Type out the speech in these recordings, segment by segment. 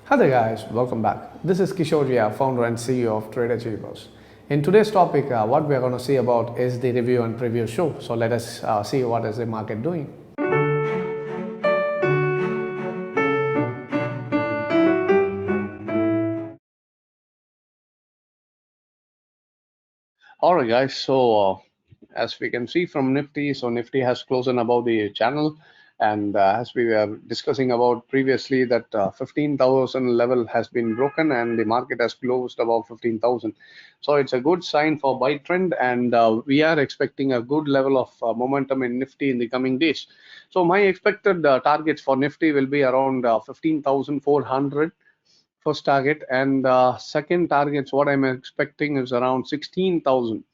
Hi there guys, welcome back. This is Kishore here, founder and CEO of tradeachievers. In today's topic, what we are going to see about is the review and preview show. So let us see what is the market doing. All right, guys. So as we can see from Nifty, so Nifty has closed in above the channel, and as we were discussing about previously, that 15,000 level has been broken, and the market has closed above 15,000. So it's a good sign for buy trend, and we are expecting a good level of momentum in Nifty in the coming days. So my expected targets for Nifty will be around 15,400 first target, and second targets what I'm expecting is around 16,000.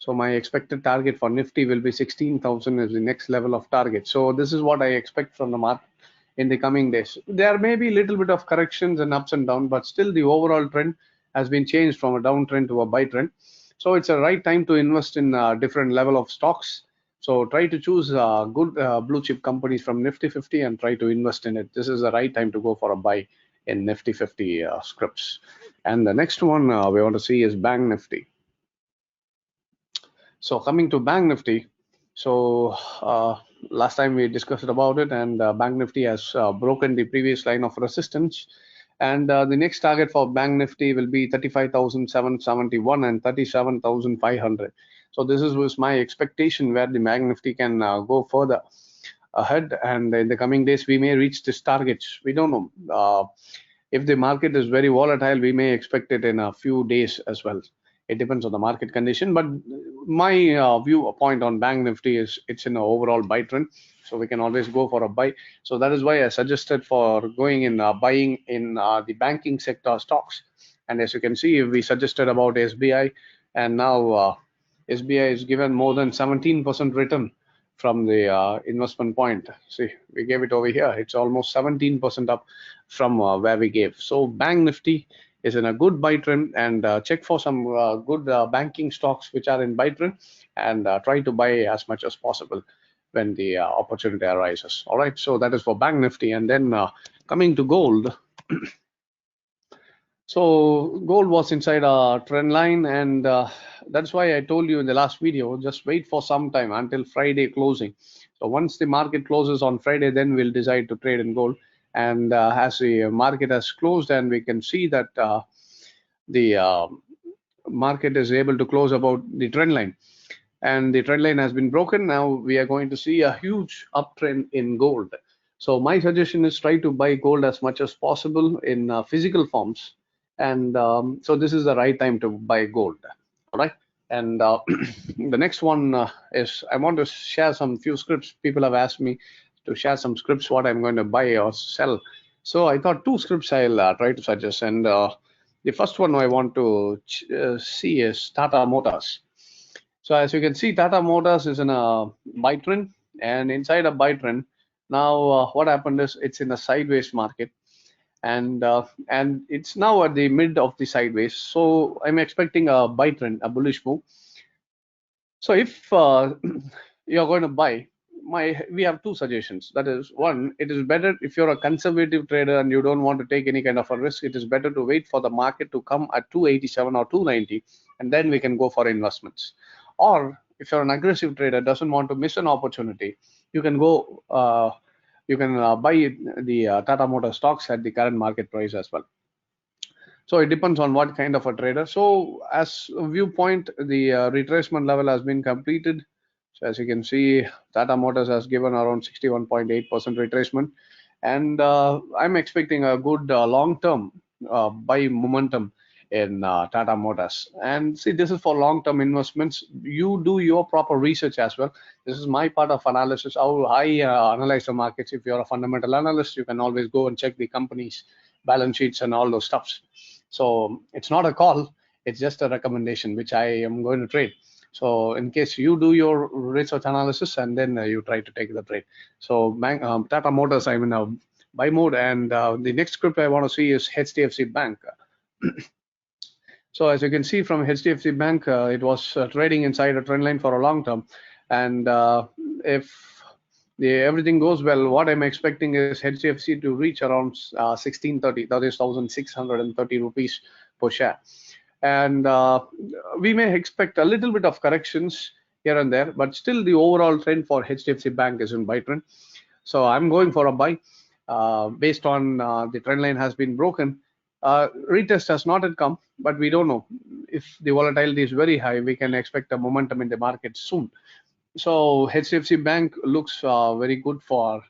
So my expected target for Nifty will be 16,000 is the next level of target. So this is what I expect from the market in the coming days. There may be a little bit of corrections and ups and downs, but still the overall trend has been changed from a downtrend to a buy trend. So it's a right time to invest in different level of stocks. So try to choose good blue chip companies from Nifty 50 and try to invest in it. This is the right time to go for a buy in Nifty 50 scripts. And the next one we want to see is Bank Nifty. So coming to Bank Nifty, so last time we discussed about it, and Bank Nifty has broken the previous line of resistance, and the next target for Bank Nifty will be 35,771 and 37,500. So this was my expectation where the Bank Nifty can go further ahead, and in the coming days we may reach this targets. We don't know. If the market is very volatile, we may expect it in a few days as well. It depends on the market condition, but my viewpoint on Bank Nifty is it's in an overall buy trend, so we can always go for a buy. So that is why I suggested for going in buying in the banking sector stocks. And as you can see, we suggested about SBI, and now SBI is given more than 17% return from the investment point. See, we gave it over here. It's almost 17% up from where we gave. So Bank Nifty is in a good buy trend, and check for some good banking stocks which are in buy trend, and try to buy as much as possible when the opportunity arises. All right, so that is for Bank Nifty. And then coming to gold. So gold was inside a trend line, and that's why I told you in the last video, just wait for some time until Friday closing. So once the market closes on Friday, then we'll decide to trade in gold. And as the market has closed, and we can see that the market is able to close about the trend line, and the trend line has been broken. Now we are going to see a huge uptrend in gold. So my suggestion is try to buy gold as much as possible in physical forms, and so this is the right time to buy gold. All right. And the next one is I want to share some few scripts. People have asked me to share some scripts what I'm going to buy or sell. So I thought two scripts I'll try to suggest. And the first one I want to see is Tata Motors. So as you can see, Tata Motors is in a buy trend, and inside a buy trend, now what happened is it's in a sideways market, and it's now at the mid of the sideways. So I'm expecting a buy trend, a bullish move. So if you're going to buy, we have two suggestions. That is, one, it is better if you're a conservative trader and you don't want to take any kind of a risk. It is better to wait for the market to come at 287 or 290, and then we can go for investments. Or if you're an aggressive trader, doesn't want to miss an opportunity, you can go. You can buy the Tata Motor stocks at the current market price as well. So it depends on what kind of a trader. So as a viewpoint, the retracement level has been completed. So as you can see, Tata Motors has given around 61.8% retracement, and I'm expecting a good long-term buy momentum in Tata Motors. And see, this is for long-term investments. You do your proper research as well. This is my part of analysis. How I analyze the markets. If you're a fundamental analyst, you can always go and check the company's balance sheets and all those stuffs. So it's not a call, it's just a recommendation which I am going to trade. So in case you do your research analysis and then you try to take the trade. So Tata Motors, I'm in a buy mode, and the next script I want to see is HDFC Bank. So as you can see from HDFC Bank, it was trading inside a trend line for a long term, and if everything goes well, what I'm expecting is HDFC to reach around 1630, that is 1630 rupees per share. And we may expect a little bit of corrections here and there, but still the overall trend for HDFC Bank is in buy trend. So I'm going for a buy based on the trend line has been broken. Retest has not yet come, but we don't know. If the volatility is very high, we can expect a momentum in the market soon. So HDFC Bank looks very good for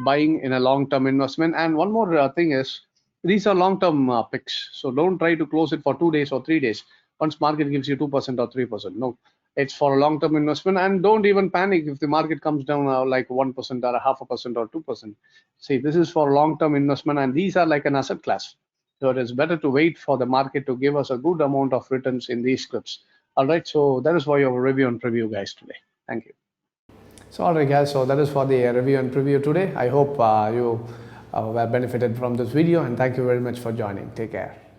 buying in a long-term investment. And one more thing is, these are long-term picks. So don't try to close it for 2 days or 3 days. Once market gives you 2% or 3%. No, it's for a long-term investment. And don't even panic if the market comes down like 1% or a 0.5% or 2%. See, this is for long-term investment, and these are like an asset class. So it is better to wait for the market to give us a good amount of returns in these scripts. All right, so that is why your review and preview, guys, today. Thank you. So alright guys, so that is for the review and preview today. I hope you were benefited from this video, and thank you very much for joining. Take care.